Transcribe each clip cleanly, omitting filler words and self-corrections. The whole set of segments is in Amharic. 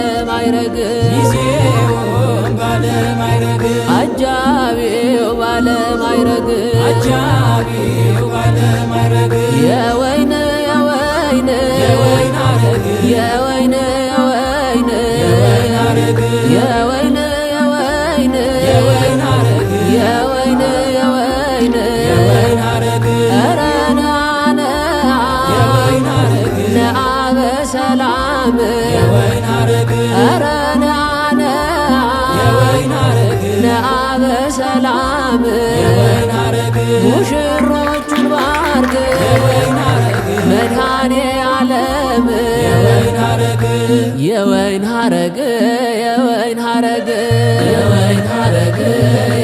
ባለማይረግ ሚዜውም ባለማይረግ አጃቢው ባለማይረግ አጃቢው ባለማይረግ የወይን የወይን የወይን ሐረግ የወይን የወይን የወይን ሐረግ የወይን የወይን የወይን ሐረግ የወይን የወይን የወይን ሐረግ ኧረ ነአነ የወይን ሐረግ ነአበ ሰላም የወይን ሐረግ ኧረ ነአነ የወይን ሐረግ ነአበ ሰላም የወይን ሐረግ ሙሽሮቹን ባርክ የወይን ሐረግ መድኃኔ ዓለም የወይን ሐረግ የወይን ሐረግ የወይን ሐረግ የወይን ሐረግ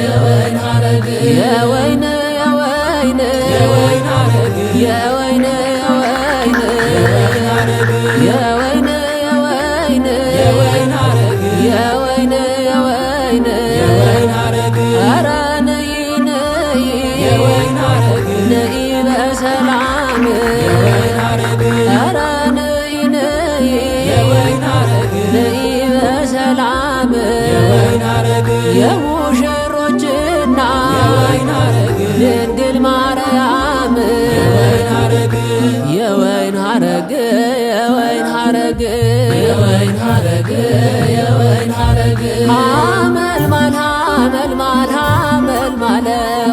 የወይን ሐረግ የወይን የወይን የወይን ሐረግ የወይን የወይን የወይን ሐረግ የወይን የወይን የወይን ሐረግ የወይን የወይን የወይን ሐረግ ኧረ ነይ ነይ የወይን ሐረግ ነይ በሰላም የወይን ሐረግ ኧረ ነይ ነይ የወይን ሐረግ ነይ በሰላም የወይን ሐረግ የሙሽሮችና የወይን ሐረግ ድንግል ማርያም የወይን ሐረግ የወይን ሐረግ የወይን ሐረግ የወይን ሐረግ የወይን ሐረግ ሐመልማል ሐመልማል ሐመልማለ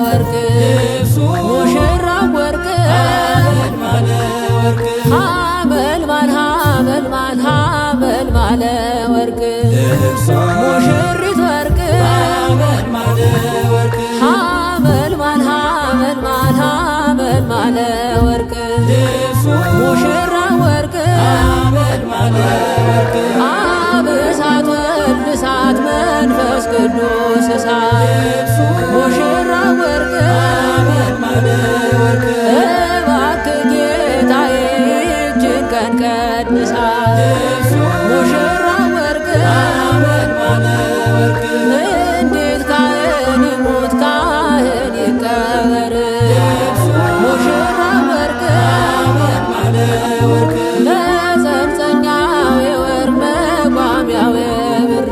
ወርቅ ልብሱ ሙሽራው ወርቅ ሐመልማለ ወርቅ ሐመልማል ሐመልማል ሐመልማለ ወርቅ ልብሱ ሙሽሪት ወርቅ ሐመልማለ ወርቅ ሐመልማል ሐመልማል ሐመልማለ ወርቅ ልብሱ ሙሽራው ወርቅ ሐመልማለ ወርቅ አብ እሳት ወልድ እሳት መንፈስ ቅዱስ እሳት ሙሽራው ወርቅ ሐመልማለ ወርቅ እባክህ ጌታዬ ይህችን ቀን ቀድሳት ሙሽራው ወርቅ ሐመልማለ ወርቅ እንዴት ካህን ይሙት ካህን ይቀበር ሙሽራው ወርቅ ሐመልማለ ወርቅ መጸንጸኛው የወርቅ መቋሚያው የብር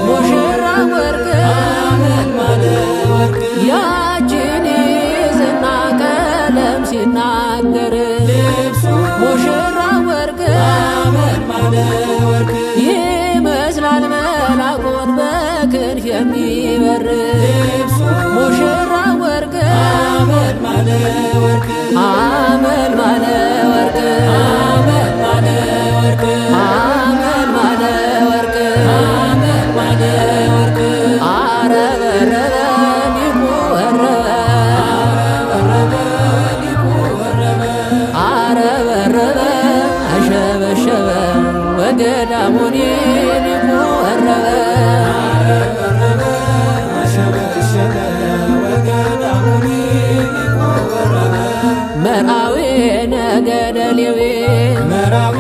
ሙሽራው ወርቅ ሐመልማለ ወርቅ ያችን ይዝና ቀለም ሲናገር ሙሽራው ወርቅ ሐመልማለ ወርቅ ይመስላል መላኩን በክንፍ የሚበር ሙሽራው ወርቅ ሐመልማለ ወርቅ ሐመልማለ ወርቅ ሐመልማለ ወርቅ ሐመልማለ ወርቅ ሐመልማለ ወርቅ አረበረበ ሊቁ ወረበ አረበረበ ሊቁ ወረበ አረበረበ አሸበሸበ ወገዳሙኒ ሊቁ ወረበ አረበረበ አሸበሸበ ወገዳሙኒ ሊቁ ወረበ መርአዊ ነገደ ሌዊ መራዊ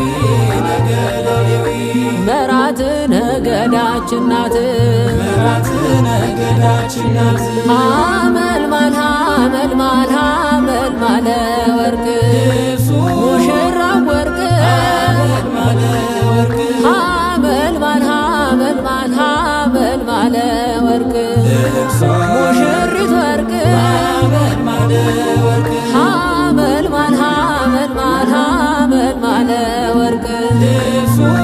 ነገደ ሌዊ መራት ነገዳችን ናት መራት ነገዳችን ናት ሐመልማል ሐመልማል ሐመልማለ ወርቅ ሙሽራው ወርቅ ሐመልማለ ወርቅ ሐመልማል ሐመልማል ሐመልማለ ወርቅ ሙሽሪት ወርቅ ሐመልማለ ወርቅ ሐመልማል ሐመልማል ሐመልማለ ወርቅ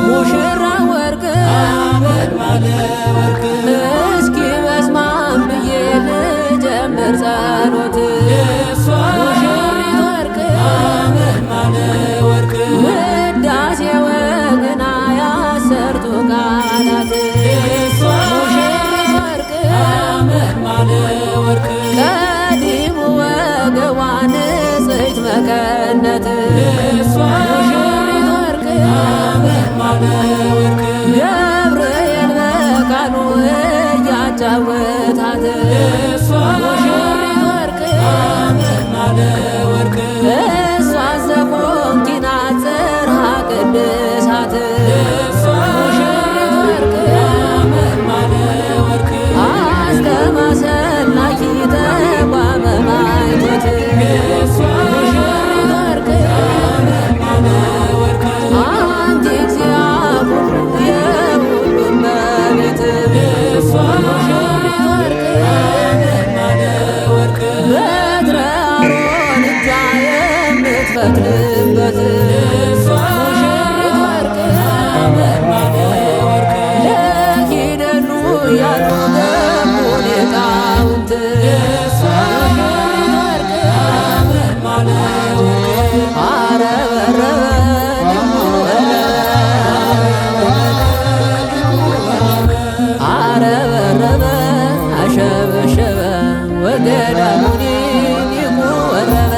ሙሽራው ወርቅ ሐመልማለ ወርቅ እስኪ በስማም ብዬ ልጀምር ጸሎት ሙሽሪት ወርቅ ሐመልማለ ወርቅ ውዳሴ ወግና ያሰርቱ ቃላት ሙሽሪት ወርቅ ሐመልማለ ወርቅ ቀዲሙ ወገቧ ንጽሕት መቀነት ሙሽሪት ወርቅ ሐመልማለ ወርቅ ገብርኤል በቃሉ እያጫወታት ሙሽሪት ወርቅ ሐመልማለ ወርቅ እሷ ዘቆንቲና ጽርሐ ቅድሳት ሙሽሪት ወርቅ ሐመልማለ ወርቅ አስተማሰላኪ ተቋመ ማይቶት ሙሽሪት ወርቅ ሐመልማለ ወርቅ አንቲ እግዚአብሔር ጥበት ሙሽሪት ወርቅ ለኪደኑ ያሉ ገቡን ሊቃውንት አረበረበ አሸበሸበ ወገዳሙኒ ሊቁ ወረበ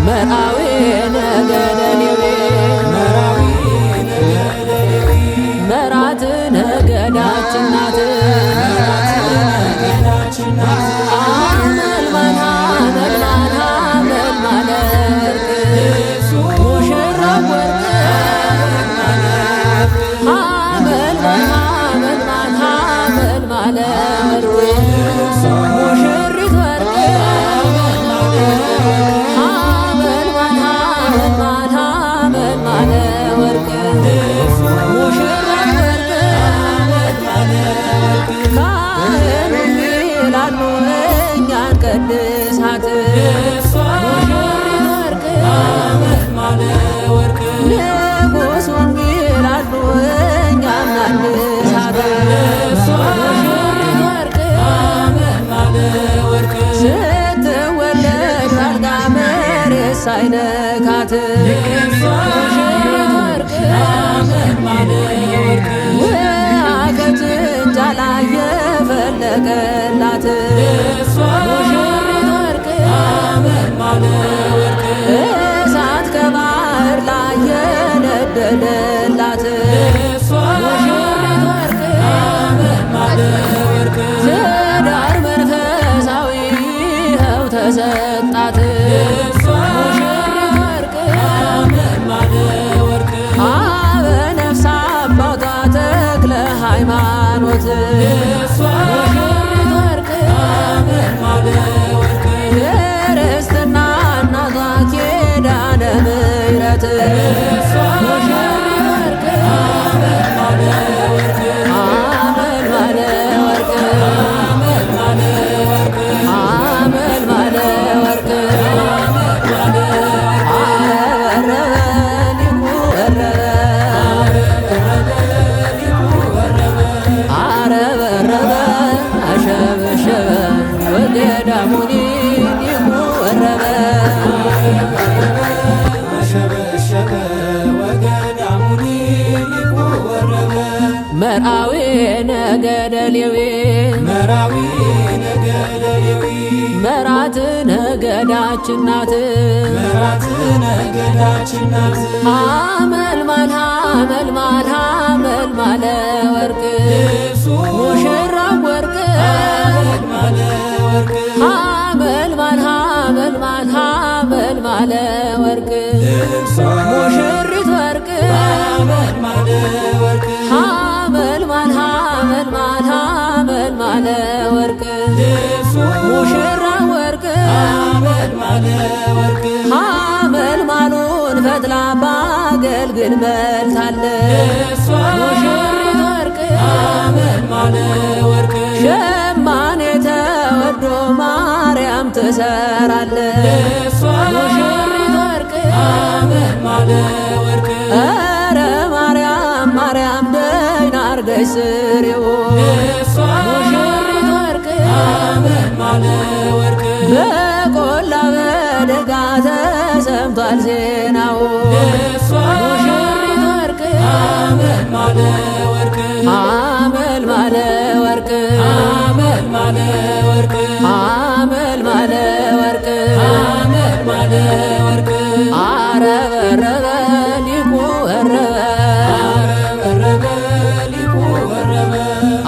መርአዊ ነገደ ሌዊ መራት ነገዳችን ናት አመልማል አመልማል አመልማለ ወርቅ ሙሽራው ወርቅ አመልማል አመልማል አመልማለ ወርቅ ሙሽሪት ወርቅ አመልማል አመልማል አመልማለ ወርቅ ሙሽራው ወርቅ ካህኑ ይላሉ እኛን ቀድሳት ንጉሡን ይላሉ እኛም ናድሳት ስትወለድ አልጋ መሬት ሳይነካት ውሃ ከጭንጫ ላይ የፈለቀላት እሳት ከባህር ላይ የነደደላት ትዳር መንፈሳዊ ይኸው ተሰጣት አበ ነፍስ አባቷ ተክለ ሃይማኖት ክርስትና እናቷ ኪዳነ ምሕረት አመልማለ ወርቅ አመልማለ ወርቅ አረበረበ ሊቁ ወረበ አረበረበ አሸበሸበ ወገዳሙኒ ሊቁ ወረበ መርአዊ ነገደ ሌዊ መራት ነገዳችን ናት አመልማል አመልማል አመልማለ ወርቅ ሙሽራው ወርቅ አመልማል አመልማል አመልማለ ወርቅ ሙሽሪት ወርቅ አመልማል አመልማል አመልማለ ወርቅ ሙሽራው ወርቅ አመልማሉን ፈትላ ባገልግል መልታለች ሙሽሪት ወርቅ ሸማኔ ተወዶ ማርያም ትሰራለች ሙሽሪት ወርቅ ኧረ ማርያም ማርያም ደይና አርገሽ ስሪው ሙሽሪት ወርቅ በቆላ በደጋ ተሰምቷል ዜናው ሙሽሪት ወርቅ አመልማለ ወርቅ አመልማለ ወርቅ አረበረበ ሊቁ ወረበ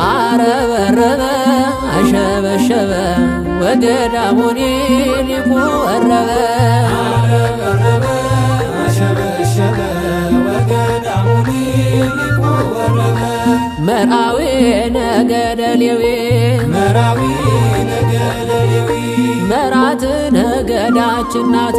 አረበረበ አሸበሸበ ወገዳሙኒ ሊቁ ወረበ መርአዊ ነገደ ሌዊ መራት ነገዳችን ናት